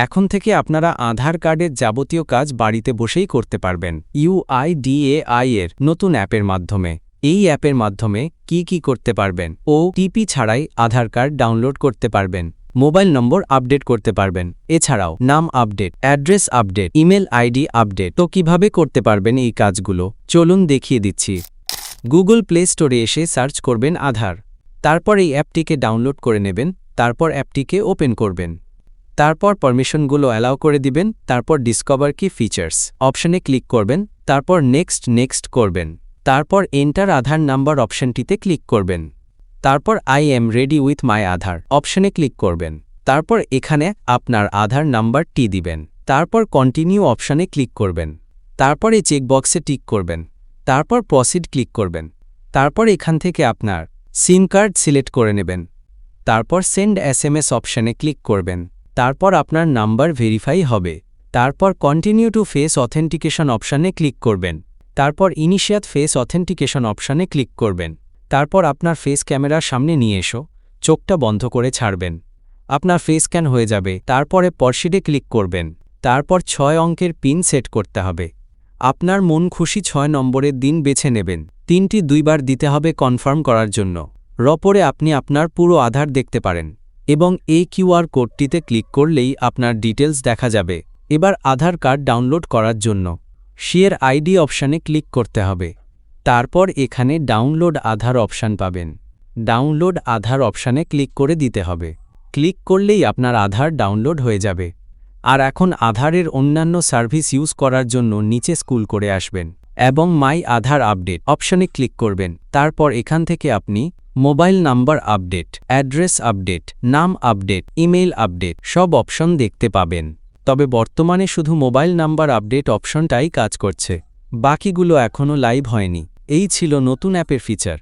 এখন থেকে আপনারা আধার কার্ডের যাবতীয় কাজ বাড়িতে বসেই করতে পারবেন UIDAI এর নতুন অ্যাপের মাধ্যমে। এই অ্যাপের মাধ্যমে কি করতে পারবেন? OTP ছাড়াই আধার কার্ড ডাউনলোড করতে পারবেন, মোবাইল নম্বর আপডেট করতে পারবেন, এছাড়াও নাম update, address update, email ID update. তো কিভাবে করতে পারবেন এই কাজগুলো চলুন দেখিয়ে দিচ্ছি। গুগল প্লে স্টোরে এসে সার্চ করবেন আধার, তারপর এই অ্যাপটিকে ডাউনলোড করে নেবেন, তারপর অ্যাপটিকে ওপেন করবেন, তারপর পারমিশনগুলো অ্যালাউ করে দিবেন, তারপর ডিসকভার কি ফিচার্স অপশনে ক্লিক করবেন, তারপর নেক্সট করবেন, তারপর এন্টার আধার নাম্বার অপশনটিতে ক্লিক করবেন, তারপর I am ready with my Aadhaar অপশনে ক্লিক করবেন, তারপর এখানে আপনার আধার নাম্বারটি দিবেন, তারপর কন্টিনিউ অপশনে ক্লিক করবেন, তারপর এই চেকবক্সে টিক করবেন, তারপর প্রসিড ক্লিক করবেন, তারপর এখান থেকে আপনার সিম কার্ড সিলেক্ট করে নেবেন, তারপর সেন্ড SMS অপশনে ক্লিক করবেন, তারপর আপনার নাম্বার ভেরিফাই হবে, তারপর কন্টিনিউ টু ফেস অথেন্টিকেশন অপশনে ক্লিক করবেন, তারপর ইনিশিয়েট ফেস অথেন্টিকেশন অপশনে ক্লিক করবেন, তারপর আপনার ফেস ক্যামেরার সামনে নিয়ে এসো, চোখটা বন্ধ করে ছাড়বেন, আপনার ফেস স্ক্যান হয়ে যাবে, তারপরে প্রসিডে ক্লিক করবেন, তারপর 6 অঙ্কের পিন সেট করতে হবে, আপনার মন খুশি 6 নম্বরের দিন বেছে নেবেন, 3টি 2 বার দিতে হবে কনফার্ম করার জন্য। পরে আপনি আপনার পুরো আধার দেখতে পারেন এবং এই QR কোডটিতে ক্লিক করলেই আপনার ডিটেলস দেখা যাবে। এবার আধার কার্ড ডাউনলোড করার জন্য শেয়ার আইডি অপশানে ক্লিক করতে হবে, তারপর এখানে ডাউনলোড আধার অপশান পাবেন, ডাউনলোড আধার অপশানে ক্লিক করে দিতে হবে, ক্লিক করলেই আপনার আধার ডাউনলোড হয়ে যাবে। আর এখন আধারের অন্যান্য সার্ভিস ইউজ করার জন্য নিচে স্ক্রল করে আসবেন এবং মাই আধার আপডেট অপশনে ক্লিক করবেন, তারপর এখান থেকে আপনি mobile number update, address update, নাম আপডেট, ইমেইল আপডেট সব অপশন দেখতে পাবেন। তবে বর্তমানে শুধু মোবাইল নাম্বার আপডেট অপশনটাই কাজ করছে, বাকিগুলো এখনও লাইভ হয়নি। এই ছিল নতুন অ্যাপের ফিচার।